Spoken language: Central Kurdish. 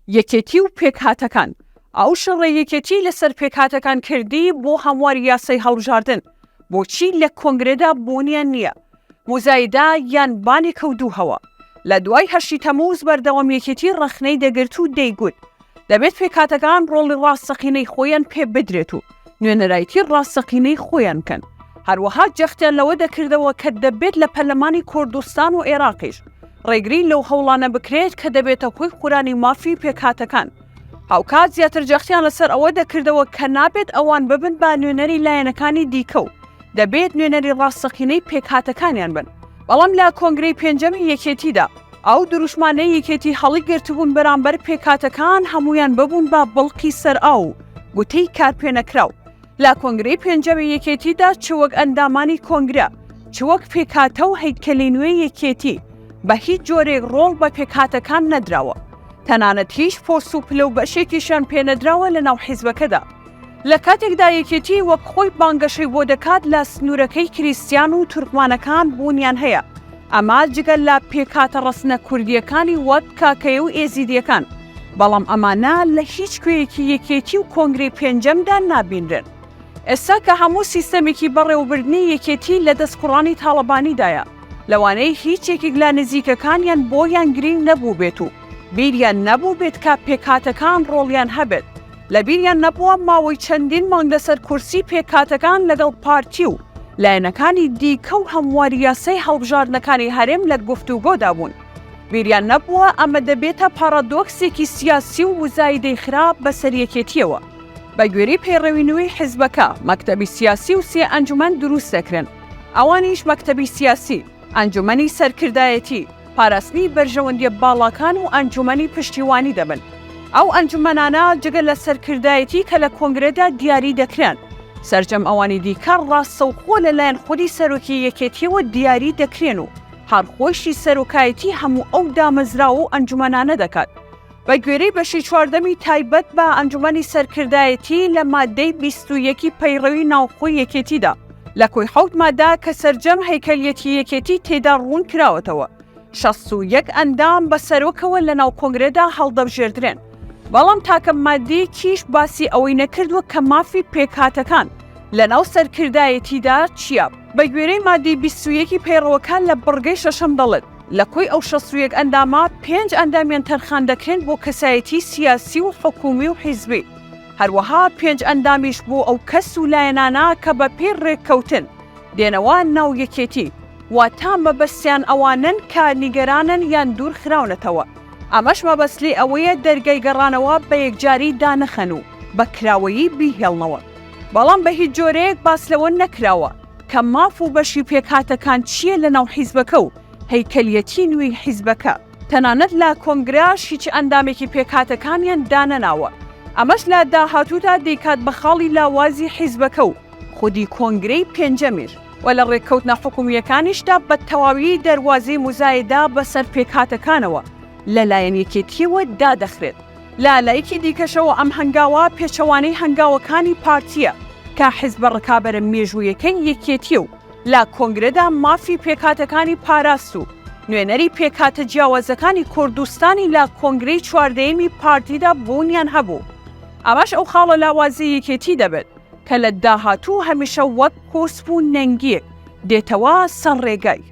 یەکێتی و پێکهاتەکان. ئەو شەڕە یەکێتی لەسەر پێکهاتەکان کردی بۆ هەموار یاسای هەڵبژاردن. بۆچی لە کۆنگرێدا بوونیان نییە؟ مزایدا یان بانی کەوتووهەوە. لە دوای 8 تەمووز بەردەوام یەکێتی ڕەخنەی دەگرت و دەیگوت دەبێت پێکهاتەکان ڕۆڵی ڕاستەقینەی خۆیان پێ بدرێت و نوێنەرایەتی ڕاستەقینەی خۆیان بکەن. هەروەها جەختیان لەوە دەکردەوە کە دەبێت لە پەرلەمانی کوردستان و عێراقیش ڕێگری لەو هەوڵانە بکرێت کە دەبێتە خۆی خورانی مافی پێکهاتەکان. هاوکات زیاتر جەختیان لەسەر ئەوە دەکردەوە کە نابێت ئەوان ببن با نوێنەری لایەنەکانی دیکە و دەبێت نوێنەری ڕاستەقینەی پێکهاتەکانیان بن. بەڵام لە کۆنگرەی پێنجەمی یەکێتیدا ئەو دروشمانەی یەکێتی هەڵی گرتبوون بەرامبەر پێکهاتەکان هەمویان ببوون با بڵقی سەر ئاو گوتەی کارپێنەکراو. لە کۆنگرەی پێنجەمی یەکێتیدا چوەک ئەندامانی کۆنگرە چوەک پێکهاتە و هەیکەلی نوێی یەکێتی بە هیچ جۆرێک ڕۆڵ بە پێکهاتەکان نەدراوە. تەنانەت هیچ پۆست و پلە و بەشێکیشان پێنەدراوە لە ناو حیزبەکەدا. لە کاتێکدا یەکێتی وەک خۆی بانگەشەی بۆ دەکات لە سنوورەکەی کریستیان و تورکمانەکان بوونیان هەیە. ئەما جگەل لە پێکهاتە ڕەسنە کوردیەکانی وەک کاکەیە و ئێزیدیەکان. بەڵام ئەمانە لە هیچ کوێیەکی یەکێتی و کۆنگرەی پێنجەمدا نابینرن. ئێستا کە هەموو سیستەمێکی بەڕێوەبردنی یەکێتی لە دەستکوڕانی تاڵەبانیدایە لەوانەی هیچ یەکێک لە نزیکەکانیان بۆیان گرنگ نەبوو بێت و بیریان نەبوو بێت کە پێکهاتەکان ڕۆڵیان هەبێت. لە بیریان نەبووە ماوەی چەندین مانگ لەسەر کورسی پێکهاتەکان لەگەڵ پارتی و لایەنەکانی دیکە و هەمواری یاسای هەڵبژاردنەکانی هەرێم لە گفتوگۆدا بوون. بیریان نەبووە ئەمە دەبێتە پارادۆکسێکی سیاسی و وزایدەی خراپ بەسەر یەکێتیەوە. بە گوێرەی پەیڕەوی نوێی حیزبەکە مەکتەبی سیاسی و 3 ئەنجومەن دروست دەکرێن. ئەوانیش مەکتەبی سیاسی، ئەنجومەنی سەرکردایەتی، پاراستنی بەرژەوەندیە باڵاکان و ئەنجومەنی پشتیوانی دەبن. ئەو ئەنجومەنانە جگەل لە سەرکردایەتی کە لە کۆنگرەدا دیاری دەکرێن سەرجەم ئەوانی دیکە ڕاستەوخۆ لەلایەن خودی سەرۆکی یەکێتیەوە دیاری دەکرێن و هەرخۆشی سەرۆکایەتی هەموو ئەو دامەزراوە و ئەنجومەنانە دەکات. بە گوێرەی بەشی 14 تایبەت بە ئەنجومەنی سەرکردایەتی لە مادەی 21 پەیڕەوی ناوخۆی یەکێتیدا لە کۆی 7 مادە کە سەرجەم هەیکەلیەتی یەکێتی تێدا ڕوون کراوەتەوە 61 ئەندام بە سەرۆکەوە لە ناو کۆنگرەدا هەڵدەبژێردرێن. بەڵام تاکە مادەی کیش باسی ئەوەی نەکردووە کە مافی پێکهاتەکان لە ناو سەرکردایەتیدا چییە. بە گوێرەی مادەی 21 پەیڕەوەکان لە بڕگەی 6 دەڵێت لە کۆی ئەو 61 ئەندامە 5 ئەندامیان تەرخان دەکرێن بۆ کەسایەتی سیاسی و حکومی و حیزبی. هەروەها 5 ئەندامیش بۆ ئەو کەس و لایەنانە کە بە پێی ڕێککەوتن دێنەوە ناو یەکێتی واتە مەبەستیان ئەوانن کە نیگەرانن یان دوور خراونەتەوە. ئەمەش مەبەستی ئەوەیە دەرگای گەڕانەوە بە یەکجاری دانەخەن و بە کراوەیی بیهێڵنەوە. بەڵام بە هیچ جۆرەیەک باس لەوە نەکراوە کە ماف و بەشی پێکهاتەکان چییە لە ناو حیزبەکە و هەیکەلیەتی نوێی حیزبەکە. تەنانەت لە کۆنگراش هیچ ئەندامێکی پێکهاتەکانیان دانەناوە. ئەمەش لە داهاتوودا دەیکات بە خاڵی لاوازی حیزبەکە و خودی کۆنگرەی پێنجەمیش و لە ڕێککەوتنە حکومیەکانیشدا بە تەواوی دەواازەی مزایدا بەسەر پێکهاتەکانەوە لەلایەن یەکێتیەوە دادەخرێت. لایەکی دیکەشەوە ئەم هەنگاوە پێچەوانەی هەنگاوەکانی پارتیە کە حیزبە ڕکابەرە مێژوویەکەی یەکێتیە و لە کۆنگرەدا مافی پێکهاتەکانی پاراست و نوێنەری پێکهاتە جیاوازەکانی کوردستانی لە کۆنگرەی 14 پارتیدا بوونیان هەبوو. ئەمەش ئەو خاڵە لاوازی یەکێتی دەبێت کە لە داهاتوو هەمیشە وەک کۆسپ و نەنگیەک دێتەوە سەر ڕێگای.